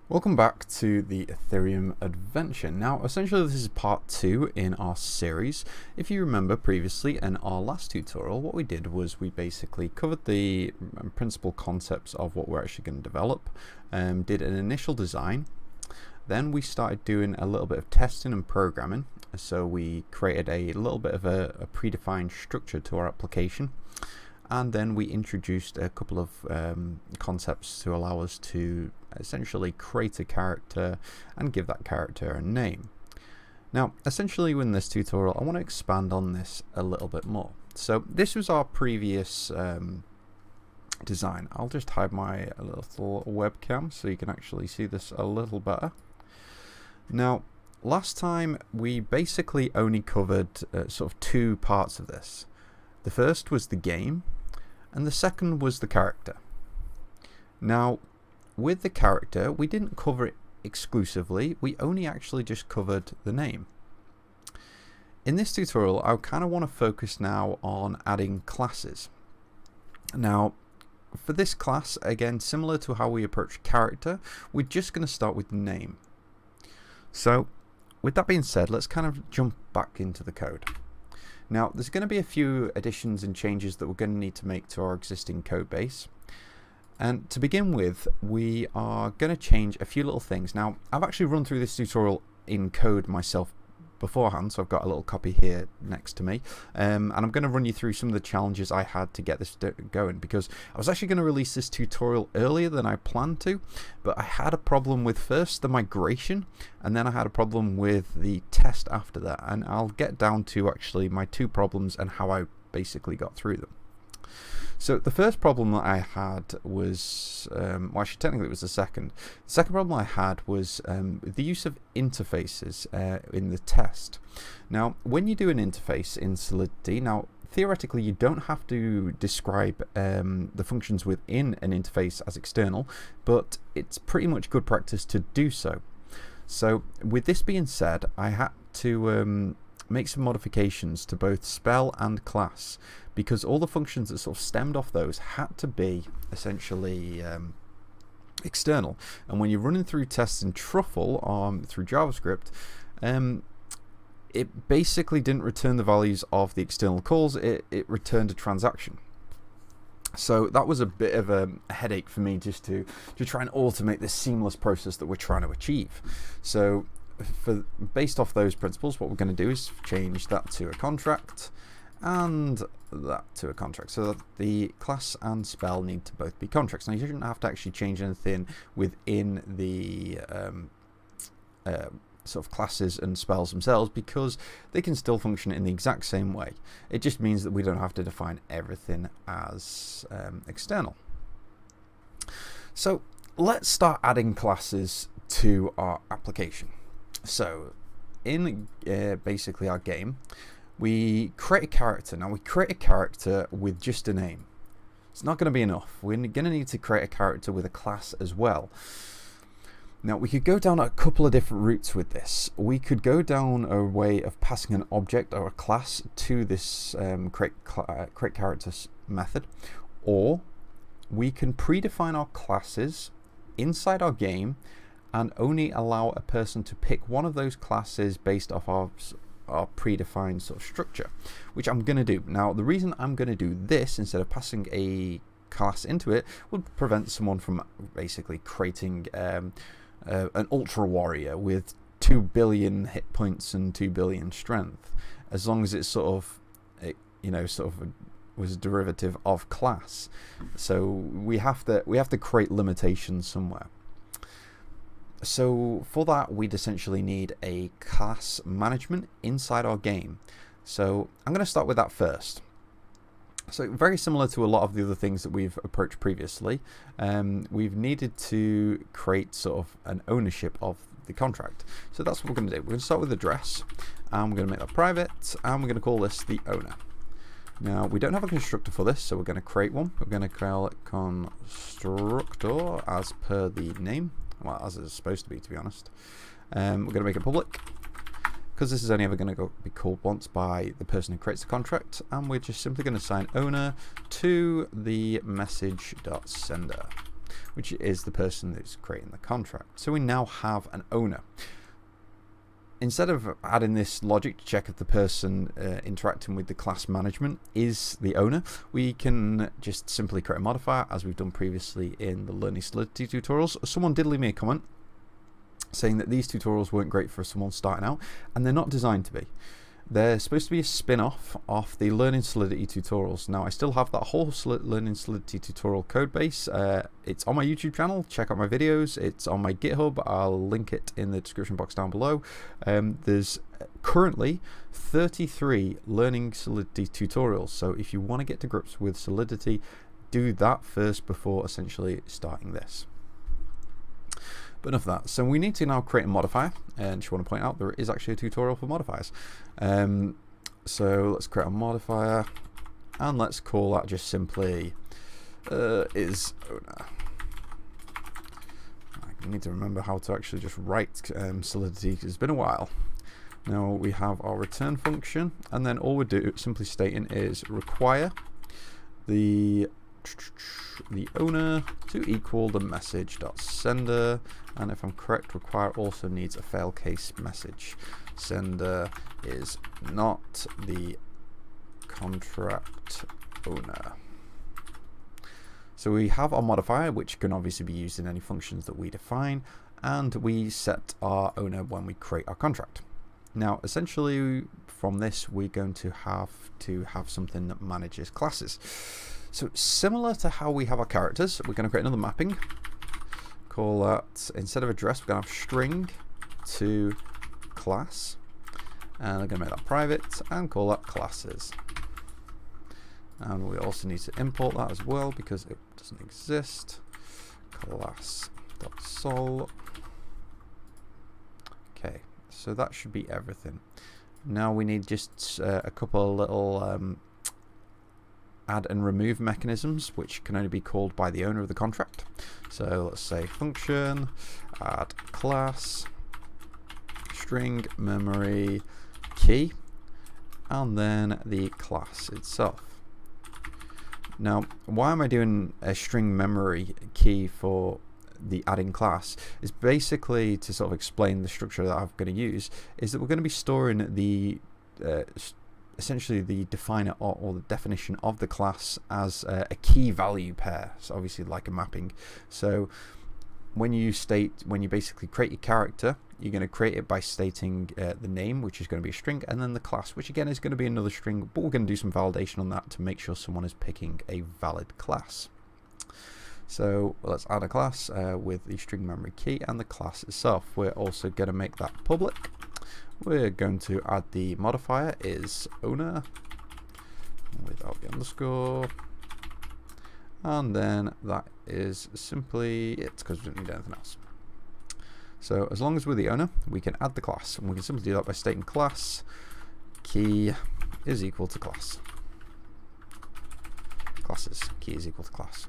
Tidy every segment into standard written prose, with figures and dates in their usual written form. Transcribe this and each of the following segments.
Welcome back to the Ethereum Adventure. Now, essentially this is part 2 in our series. If you remember previously in our last tutorial, what we did was we basically covered the principal concepts of what we're actually going to develop, did an initial design, then we started doing a little bit of testing and programming. So we created a little bit of a predefined structure to our application. And then we introduced a couple of concepts to allow us to essentially create a character and give that character a name. Now, essentially in this tutorial, I want to expand on this a little bit more. So this was our previous design. I'll just hide my little webcam so you can actually see this a little better. Now, last time we basically only covered sort of two parts of this. The first was the game, and the second was the character. Now, with the character, we didn't cover it exclusively, we only actually just covered the name. In this tutorial, I kind of want to focus now on adding classes. Now, for this class, again, similar to how we approach character, we're just going to start with the name. So, with that being said, let's kind of jump back into the code. Now, there's going to be a few additions and changes that we're going to need to make to our existing code base. And to begin with, we are going to change a few little things. Now, I've actually run through this tutorial in code myself beforehand, so I've got a little copy here next to me. And I'm going to run you through some of the challenges I had to get this going, because I was actually going to release this tutorial earlier than I planned to, but I had a problem with first the migration, and then I had a problem with the test after that. And I'll get down to actually my two problems and how I basically got through them. So the first problem that I had was, well, actually technically it was the second. The second problem I had was the use of interfaces in the test. Now, when you do an interface in Solidity, now theoretically you don't have to describe the functions within an interface as external, but it's pretty much good practice to do so. So with this being said, I had to make some modifications to both spell and class, because all the functions that sort of stemmed off those had to be essentially external. And when you're running through tests in Truffle through JavaScript, it basically didn't return the values of the external calls, it returned a transaction. So that was a bit of a headache for me, just to try and automate this seamless process that we're trying to achieve. So based off those principles, what we're going to do is change that to a contract and that to a contract, so that the class and spell need to both be contracts. Now, you shouldn't have to actually change anything within the sort of classes and spells themselves, because they can still function in the exact same way. It just means that we don't have to define everything as external. So let's start adding classes to our application. So in basically our game, we create a character. Now, we create a character with just a name. It's not going to be enough. We're going to need to create a character with a class as well. Now, we could go down a couple of different routes with this. We could go down a way of passing an object or a class to this create character method, or we can predefine our classes inside our game and only allow a person to pick one of those classes based off our predefined sort of structure, which I'm going to do. Now, the reason I'm going to do this instead of passing a class into it would prevent someone from basically creating an ultra warrior with 2 billion hit points and 2 billion strength, as long as it's sort of was a derivative of class. So we have to create limitations somewhere. So for that, we'd essentially need a class management inside our game. So I'm going to start with that first. So very similar to a lot of the other things that we've approached previously, we've needed to create sort of an ownership of the contract. So that's what we're going to do. We're going to start with address, and we're going to make that private, and we're going to call this the owner. Now, we don't have a constructor for this, so we're going to create one. We're going to call it constructor as per the name. Well, as it's supposed to be honest. We're going to make it public, because this is only ever going to be called once by the person who creates the contract, and we're just simply going to assign owner to the message.sender. which is the person who's creating the contract. So we now have an owner. Instead of adding this logic to check if the person interacting with the class management is the owner, we can just simply create a modifier, as we've done previously in the Learning Solidity tutorials. Someone did leave me a comment saying that these tutorials weren't great for someone starting out, and they're not designed to be. They're supposed to be a spin-off of the Learning Solidity tutorials. Now, I still have that whole Learning Solidity tutorial code base. It's on my YouTube channel. Check out my videos. It's on my GitHub. I'll link it in the description box down below. There's currently 33 Learning Solidity tutorials. So if you want to get to grips with Solidity, do that first before essentially starting this. But enough of that. So we need to now create a modifier, and just want to point out there is actually a tutorial for modifiers. So let's create a modifier, and let's call that just simply is owner. I need to remember how to actually just write Solidity. It's been a while. Now we have our return function, and then all we're simply stating is require the owner to equal the message.sender, and if I'm correct, require also needs a fail case message. Sender is not the contract owner. So we have our modifier, which can obviously be used in any functions that we define, and we set our owner when we create our contract. Now essentially from this we're going to have something that manages classes. So similar to how we have our characters, we're going to create another mapping. Call that, instead of address, we're going to have string to class. And I'm going to make that private and call that classes. And we also need to import that as well because it doesn't exist. Class.sol. Okay, so that should be everything. Now we need just a couple of little add and remove mechanisms, which can only be called by the owner of the contract. So let's say function add class string memory key, and then the class itself. Now, why am I doing a string memory key for the adding class is basically to sort of explain the structure that I'm going to use, is that we're going to be storing the essentially the definer or the definition of the class as a key value pair. So obviously like a mapping. So when you basically create your character, you're going to create it by stating the name, which is going to be a string, and then the class, which again is going to be another string, but we're going to do some validation on that to make sure someone is picking a valid class. So let's add a class with the string memory key and the class itself. We're also going to make that public. We're going to add the modifier is owner without the underscore, and then that is simply it because we don't need anything else. So as long as we're the owner, we can add the class, and we can simply do that by stating class key is equal to class. Classes key is equal to class.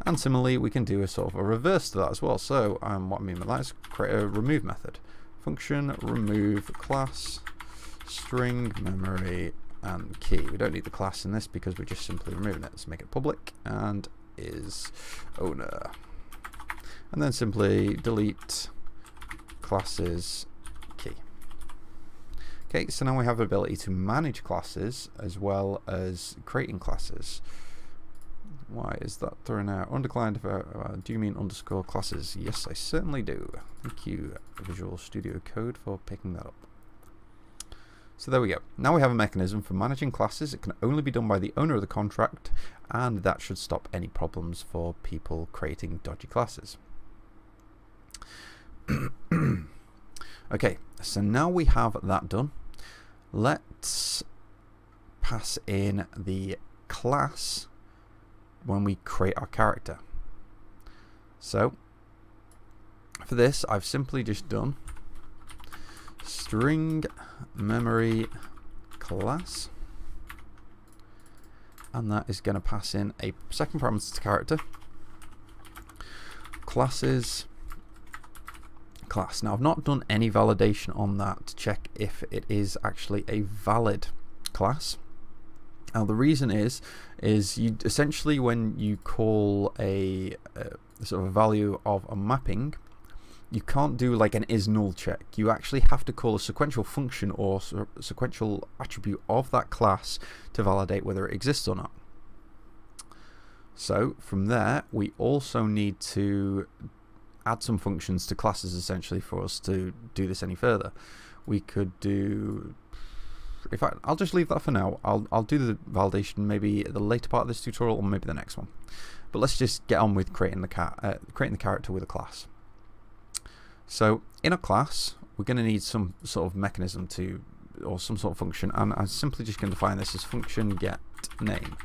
And similarly, we can do a sort of a reverse to that as well. So what I mean by that is create a remove method. Function remove class string memory and key. We don't need the class in this because we're just simply removing it. Let's make it public and is owner. And then simply delete classes key. Okay, so now we have the ability to manage classes as well as creating classes. Why is that thrown out? Undeclined, do you mean underscore classes? Yes, I certainly do. Thank you, Visual Studio Code, for picking that up. So there we go. Now we have a mechanism for managing classes. It can only be done by the owner of the contract, and that should stop any problems for people creating dodgy classes. Okay, so now we have that done. Let's pass in the class when we create our character. So for this, I've simply just done string memory class, and that is going to pass in a second parameter to character, classes class. Now I've not done any validation on that to check if it is actually a valid class. Now the reason is you essentially, when you call a sort of a value of a mapping, you can't do like an is null check. You actually have to call a sequential function or sequential attribute of that class to validate whether it exists or not. So from there, we also need to add some functions to classes essentially for us to do this any further. We could do, in fact, I'll just leave that for now. I'll do the validation maybe at the later part of this tutorial or maybe the next one. But let's just get on with creating the character with a class. So in a class, we're going to need some sort of mechanism to, or some sort of function, and I'm simply just going to define this as function get name,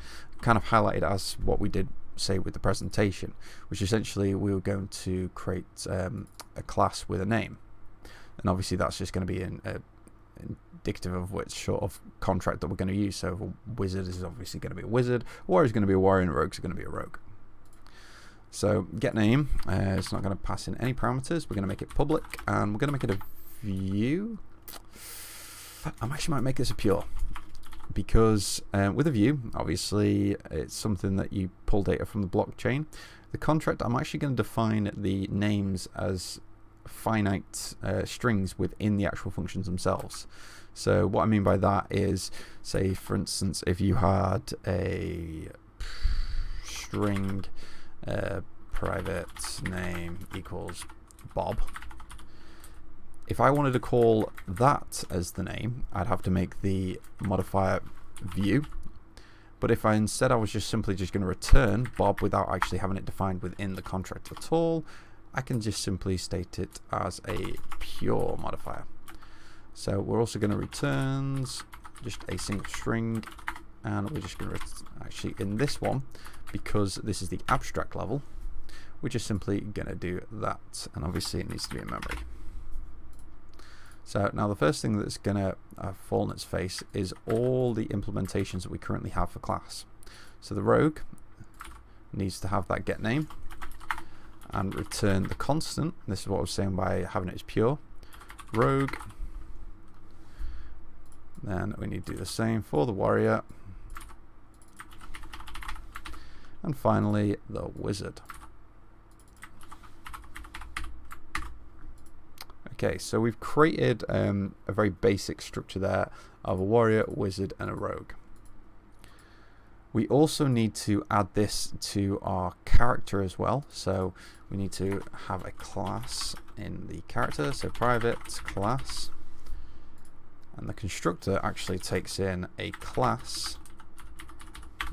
kind of highlighted as what we did say with the presentation, which essentially we were going to create a class with a name, and obviously that's just going to be indicative of which sort of contract that we're going to use. So a wizard is obviously going to be a wizard, warrior is going to be a warrior, and rogue is going to be a rogue. So get name, it's not going to pass in any parameters. We're going to make it public, and we're going to make it a view. I actually might make this a pure, because with a view, obviously it's something that you pull data from the blockchain. The contract, I'm actually going to define the names as finite strings within the actual functions themselves. So what I mean by that is, say for instance, if you had a string private name equals Bob, if I wanted to call that as the name, I'd have to make the modifier view. But if I was just simply going to return Bob without actually having it defined within the contract at all, I can just simply state it as a pure modifier. So we're also going to return just a single string, and we're just going to actually in this one, because this is the abstract level, we're just simply going to do that, and obviously it needs to be in memory. So now the first thing that's going to fall on its face is all the implementations that we currently have for class. So the rogue needs to have that get name and return the constant. This is what I was saying by having it as pure. Rogue. Then we need to do the same for the warrior. And finally the wizard. Okay, so we've created a very basic structure there of a warrior, wizard, and a rogue. We also need to add this to our character as well. So we need to have a class in the character, so private class. And the constructor actually takes in a class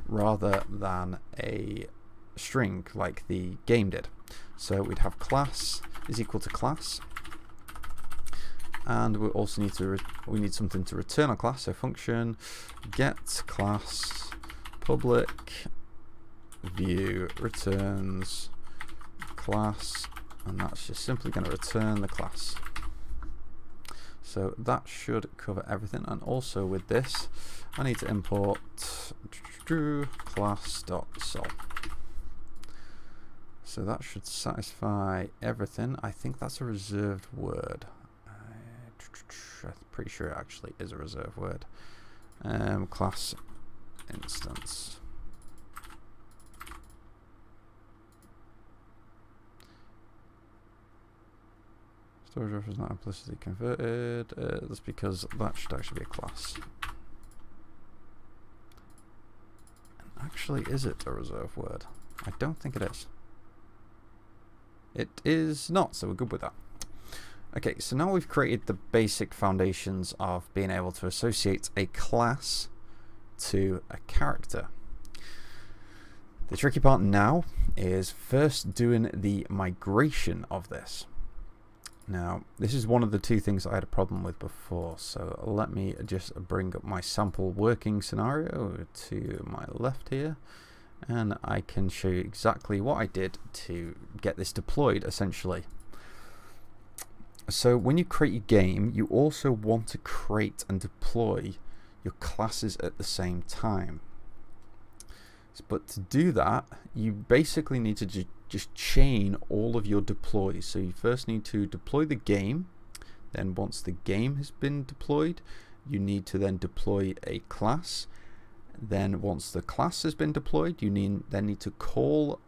rather than a string like the game did. So we'd have class is equal to class. And we also need we need something to return our class. So function get class public view returns class, and that's just simply going to return the class. So that should cover everything. And also with this, I need to import class.sol. So that should satisfy everything. I think that's a reserved word. I'm pretty sure it actually is a reserved word. Class instance. Storage reference not implicitly converted. That's because that should actually be a class. And actually, is it a reserved word? I don't think it is. It is not, so we're good with that. Okay, so now we've created the basic foundations of being able to associate a class to a character. The tricky part now is first doing the migration of this. Now, this is one of the two things I had a problem with before, so let me just bring up my sample working scenario to my left here, and I can show you exactly what I did to get this deployed essentially. So when you create your game, you also want to create and deploy your classes at the same time. But to do that, you basically need to just chain all of your deploys. So you first need to deploy the game. Then once the game has been deployed, you need to then deploy a class. Then once the class has been deployed, you then need to call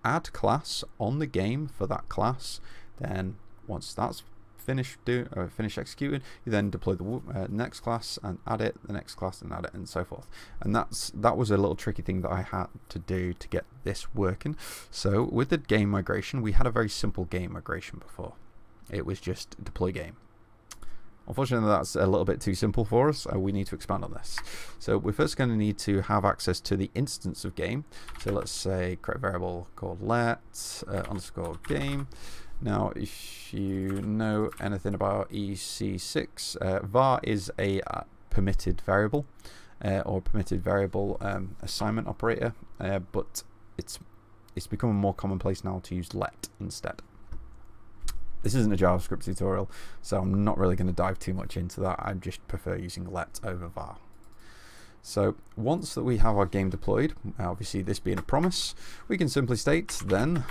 add class on the game for that class. Then once that's finished executing, you then deploy the next class and add it, the next class and add it, and so forth. And that was a little tricky thing that I had to do to get this working. So with the game migration, we had a very simple game migration before. It was just deploy game. Unfortunately, that's a little bit too simple for us. We need to expand on this. So we're first going to need to have access to the instance of game. So let's say create a variable called let underscore game. Now, if you know anything about EC6, var is a permitted variable or permitted variable assignment operator, but it's becoming more commonplace now to use let instead. This isn't a JavaScript tutorial, so I'm not really going to dive too much into that. I just prefer using let over var. So once that we have our game deployed, obviously this being a promise, we can simply state then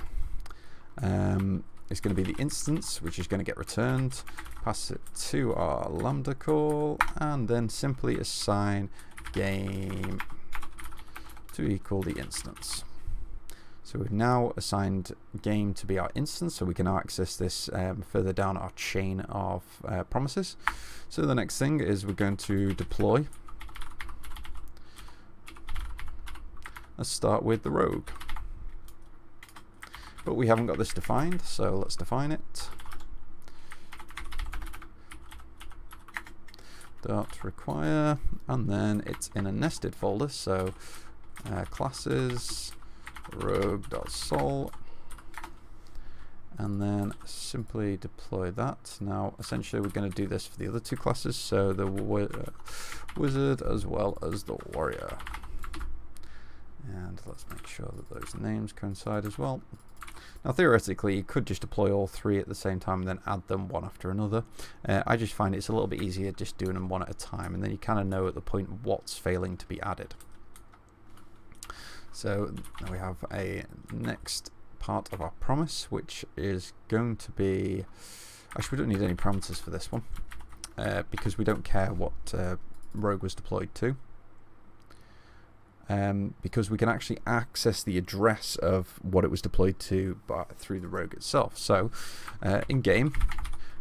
it's going to be the instance, which is going to get returned, pass it to our Lambda call, and then simply assign game to equal the instance. So we've now assigned game to be our instance, so we can now access this further down our chain of promises. So the next thing is we're going to deploy. Let's start with the rogue. But we haven't got this defined, so let's define it. Dot require, and then it's in a nested folder, so classes rogue.sol, and then simply deploy that. Now essentially we're going to do this for the other two classes, so the wizard as well as the warrior, and let's make sure that those names coincide as well. Now theoretically you could just deploy all three at the same time and then add them one after another. I just find it's a little bit easier just doing them one at a time, and then you kind of know at the point what's failing to be added. So now we have a next part of our promise, which is going to be, actually we don't need any parameters for this one because we don't care what rogue was deployed to. Because we can actually access the address of what it was deployed to through the rogue itself. So in game,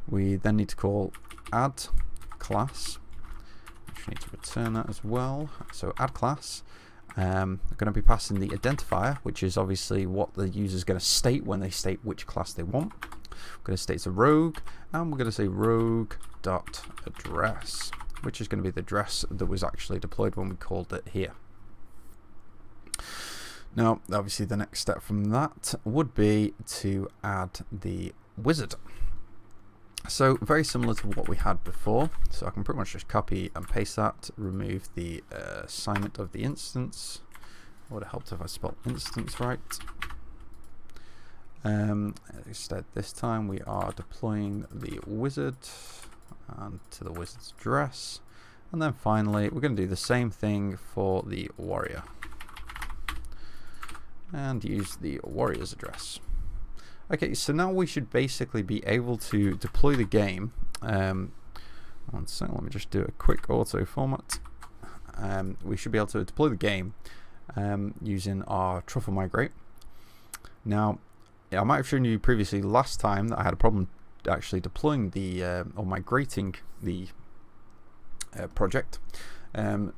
we then need to call add class, which we need to return that as well. So add class, we're going to be passing the identifier, which is obviously what the user is going to state when they state which class they want. We're going to state it's a rogue, and we're going to say rogue.address, which is going to be the address that was actually deployed when we called it here. Now, obviously the next step from that would be to add the wizard. So very similar to what we had before, so I can pretty much just copy and paste that, remove the assignment of the instance. It would have helped if I spelled instance right. Instead this time we are deploying the wizard and to the wizard's address, and then finally we're going to do the same thing for the warrior and use the warrior's address. Okay, so now we should basically be able to deploy the game. One second, let me just do a quick auto format. We should be able to deploy the game using our truffle migrate. Now, I might have shown you previously last time that I had a problem actually deploying the or migrating the project, and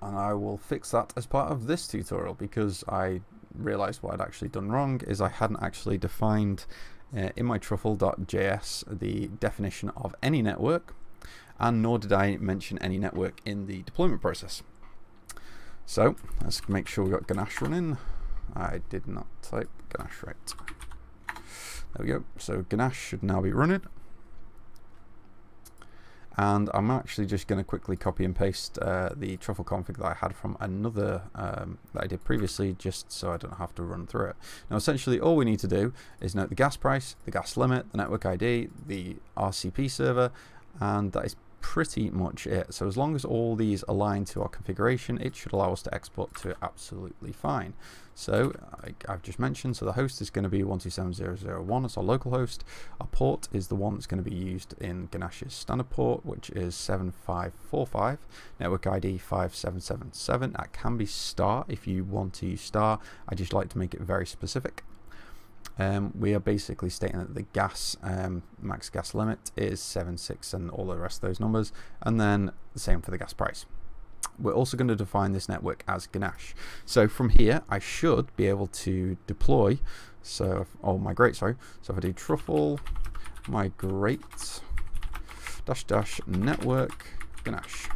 I will fix that as part of this tutorial, because I realized what I'd actually done wrong is I hadn't actually defined in my truffle.js the definition of any network, and nor did I mention any network in the deployment process. So let's make sure we got Ganache running. I did not type Ganache right. There we go. So Ganache should now be running. And I'm actually just going to quickly copy and paste the truffle config that I had from another that I did previously, just so I don't have to run through it. Now essentially all we need to do is note the gas price, the gas limit, the network ID, the RCP server, and that is pretty much it. So as long as all these align to our configuration, it should allow us to export to it absolutely fine. So I've just mentioned, so the host is going to be 127.0.0.1 as our local host. Our port is the one that's going to be used in Ganache's standard port, which is 7545. Network ID 5777. That can be star if you want to use star. I just like to make it very specific. we are basically stating that the gas max gas limit is 76 and all the rest of those numbers, and then the same for the gas price. We're also going to define this network as Ganache. So from here, I should be able to deploy, migrate, sorry. So if I do truffle migrate -- network Ganache.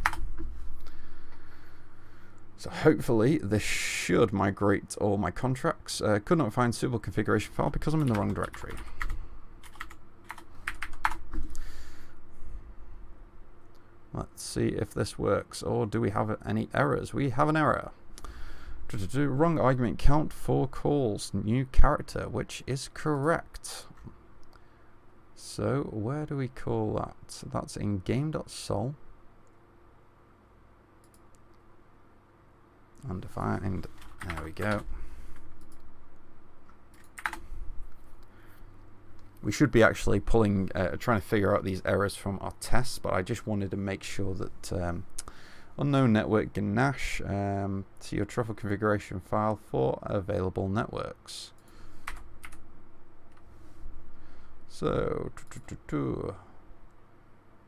So hopefully this should migrate all my contracts. Could not find suitable configuration file because I'm in the wrong directory. Let's see if this works, or do we have any errors? We have an error. Wrong argument count for calls, new character, which is correct. So where do we call that? So that's in game.sol. Undefined. There we go. We should be actually trying to figure out these errors from our tests, but I just wanted to make sure that unknown network Ganache to your truffle configuration file for available networks. So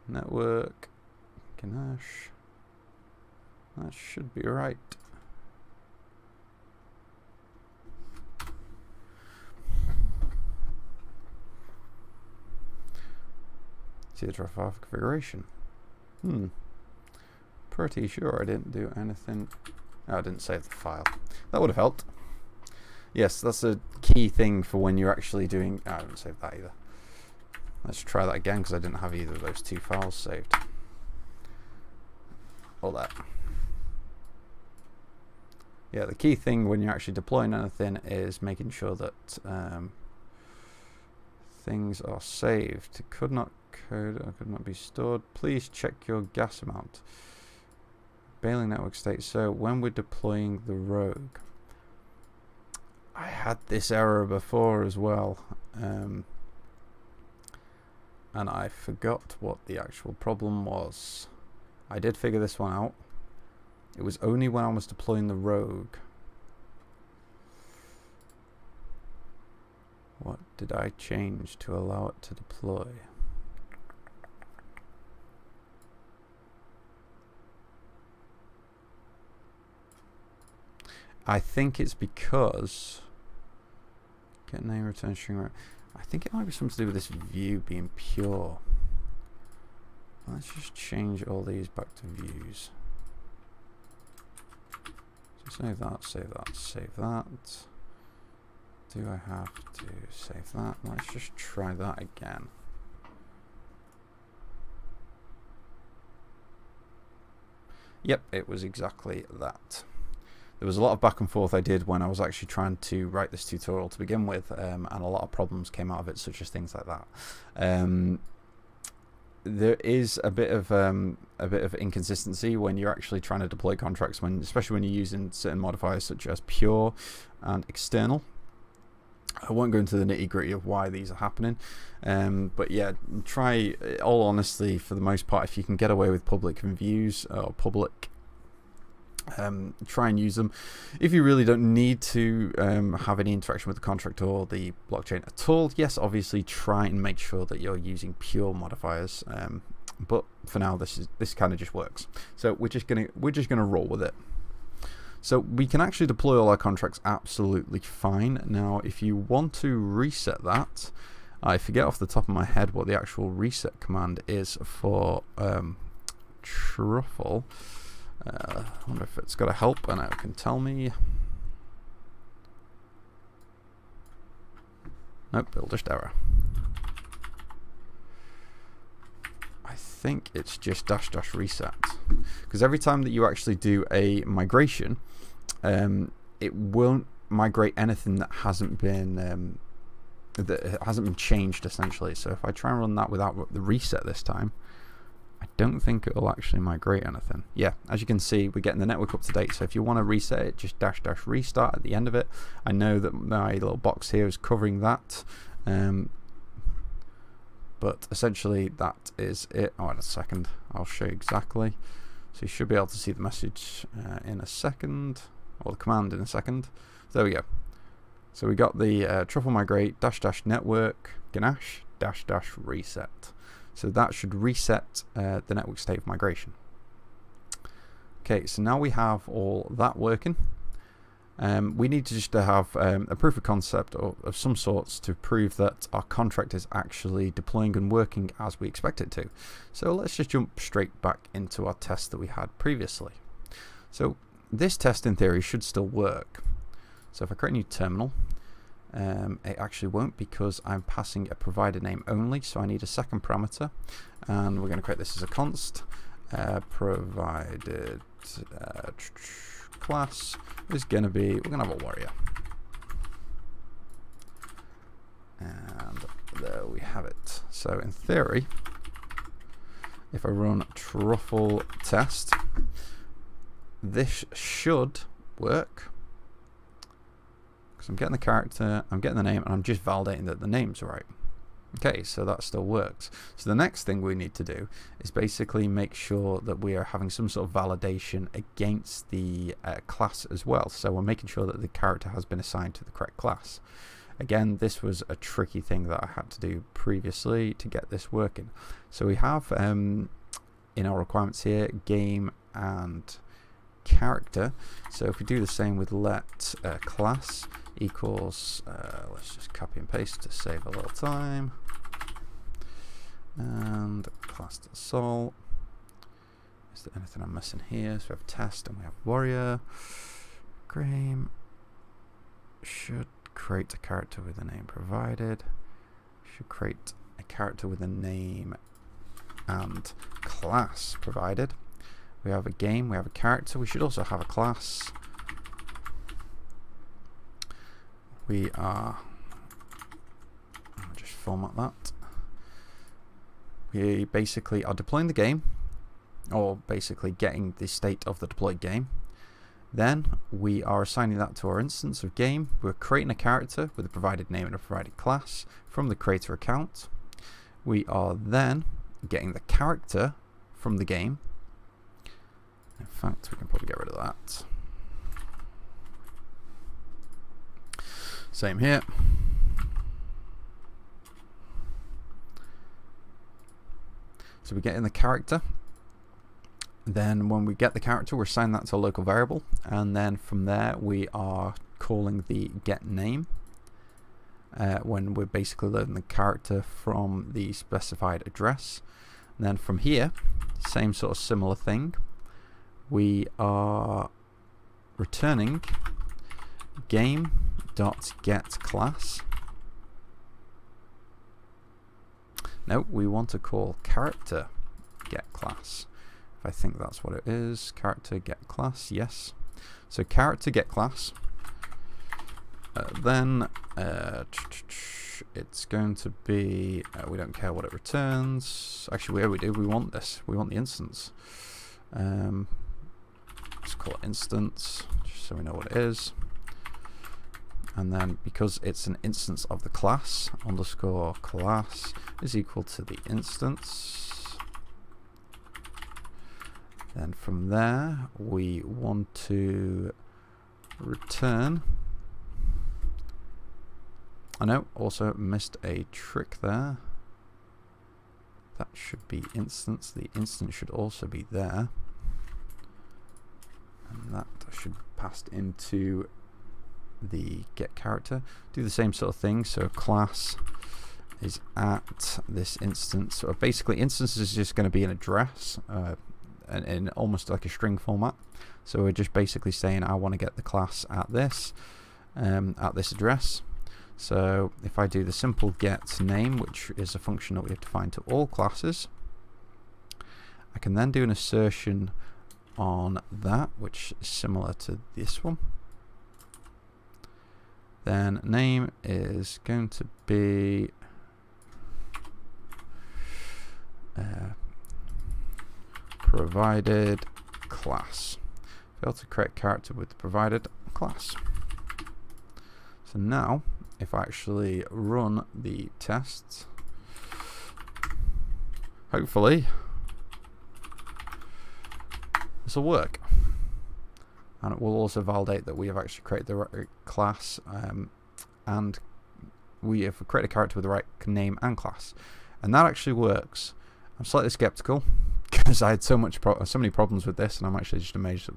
network Ganache, that should be right. See the truffle file configuration. Pretty sure I didn't do anything. Oh, I didn't save the file. That would have helped. Yes, that's a key thing for when you're actually doing. I didn't save that either. Let's try that again because I didn't have either of those two files saved. All that. Yeah, the key thing when you're actually deploying anything is making sure that things are saved. Could not be stored. Please check your gas amount. Bailing network state. So when we're deploying the rogue, I had this error before as well, and I forgot what the actual problem was. I did figure this one out. It was only when I was deploying the rogue. What did I change to allow it to deploy? I think it's because get name return string. I think it might be something to do with this view being pure. Let's just change all these back to views. So save that, save that, save that. Do I have to save that? Let's just try that again. Yep, it was exactly that. There was a lot of back and forth I did when I was actually trying to write this tutorial to begin with, and a lot of problems came out of it, such as things like that. There is a bit of inconsistency when you're actually trying to deploy contracts, especially when you're using certain modifiers such as pure and external. I won't go into the nitty-gritty of why these are happening, but yeah, try, all honesty, for the most part, if you can get away with public views or public, try and use them. If you really don't need to have any interaction with the contract or the blockchain at all, yes, obviously try and make sure that you're using pure modifiers, but for now this kind of just works, so we're just gonna roll with it. So we can actually deploy all our contracts absolutely fine. Now if you want to reset that, I forget off the top of my head what the actual reset command is for truffle. I wonder if it's got a help and it can tell me. Nope, it'll just error. I think it's just -- reset, because every time that you actually do a migration, it won't migrate anything that hasn't been changed, essentially. So if I try and run that without the reset this time, I don't think it will actually migrate anything. Yeah, as you can see, we're getting the network up to date. So if you want to reset it, just -- restart at the end of it. I know that my little box here is covering that, but essentially that is it. Oh, in a second, I'll show you exactly. So you should be able to see the message in a second, or the command in a second. So there we go. So we got the truffle migrate -- network ganache -- reset. So that should reset the network state of migration. Okay, so now we have all that working. We need to just have a proof of concept of some sorts to prove that our contract is actually deploying and working as we expect it to. So let's just jump straight back into our test that we had previously. So this test in theory should still work. So if I create a new terminal, it actually won't because I'm passing a provider name only, so I need a second parameter, and we're going to create this as a const. Provided class is going to be, we're going to have a warrior. And there we have it. So in theory, if I run truffle test, this should work. Because I'm getting the character, I'm getting the name, and I'm just validating that the name's right. Okay, so that still works. So the next thing we need to do is basically make sure that we are having some sort of validation against the class as well. So we're making sure that the character has been assigned to the correct class. Again, this was a tricky thing that I had to do previously to get this working. So we have in our requirements here game and character. So if we do the same with let class equals, let's just copy and paste to save a little time, and class.sol. Is there anything I'm missing here? So we have test and we have warrior. Game should create a character with a name provided, should create a character with a name and class provided. We have a game, we have a character, we should also have a class. We are, I'll just format that. We basically are deploying the game, or basically getting the state of the deployed game. Then we are assigning that to our instance of game. We're creating a character with a provided name and a provided class from the creator account. We are then getting the character from the game. In fact, we can probably get rid of that. Same here. So we get in the character. Then when we get the character, we're assigning that to a local variable. And then from there, we are calling the get name. When we're basically loading the character from the specified address. And then from here, same sort of similar thing. We are returning game.getClass. No, we want to call character getClass. If I think that's what it is, character getClass, yes. So character getClass. Then it's going to be, we don't care what it returns. Actually, we do. We want this. We want the instance. Let's call it instance, just so we know what it is. And then because it's an instance of the class, underscore class is equal to the instance. Then from there, we want to return. I know, also missed a trick there. That should be instance. The instance should also be there. And that should be passed into the get character. Do the same sort of thing. So class is at this instance. So basically, instance is just going to be an address in almost like a string format. So we're just basically saying I want to get the class at this address. So if I do the simple get name, which is a function that we have defined to all classes, I can then do an assertion on that, which is similar to this one. Then name is going to be provided class. Fail to create character with the provided class. So now, if I actually run the tests, hopefully this will work. And it will also validate that we have actually created the right class and we have created a character with the right name and class, and that actually works. I'm slightly skeptical because I had so many problems with this, and I'm actually just amazed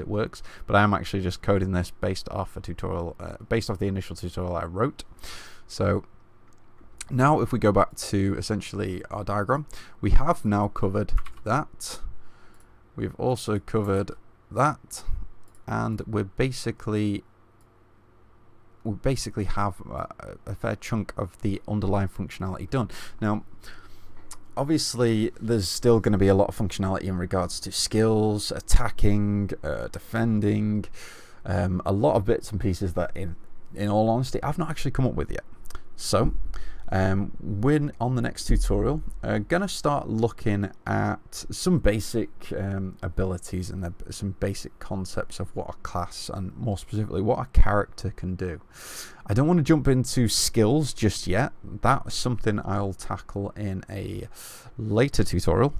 it works. But I am actually just coding this based off a tutorial, based off the initial tutorial I wrote. So now if we go back to essentially our diagram, we have now covered that. We've also covered that, and we basically have a fair chunk of the underlying functionality done. Now, obviously, there's still going to be a lot of functionality in regards to skills, attacking, defending, a lot of bits and pieces that, in all honesty, I've not actually come up with yet. So, we're on the next tutorial going to start looking at some basic abilities and some basic concepts of what a class, and more specifically what a character can do. I don't want to jump into skills just yet. That's something I'll tackle in a later tutorial.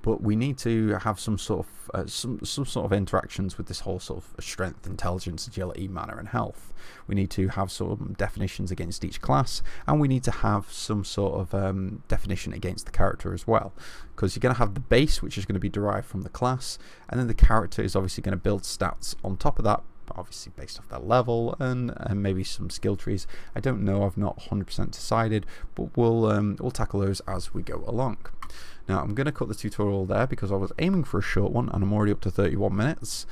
But we need to have some sort of interactions with this whole sort of strength, intelligence, agility, mana, and health. We need to have sort of definitions against each class, and we need to have some sort of definition against the character as well. Because you're going to have the base, which is going to be derived from the class, and then the character is obviously going to build stats on top of that, obviously based off their level and maybe some skill trees. I don't know, I've not 100% decided, but we'll tackle those as we go along. Now I'm going to cut the tutorial there because I was aiming for a short one, and I'm already up to 31 minutes.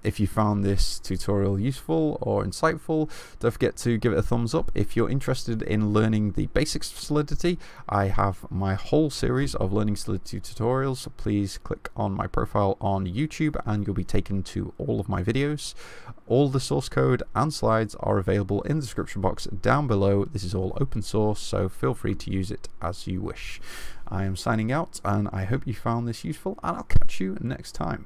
If you found this tutorial useful or insightful, don't forget to give it a thumbs up. If you're interested in learning the basics of Solidity, I have my whole series of learning Solidity tutorials. So please click on my profile on YouTube and you'll be taken to all of my videos. All the source code and slides are available in the description box down below. This is all open source, so feel free to use it as you wish. I am signing out, and I hope you found this useful, and I'll catch you next time.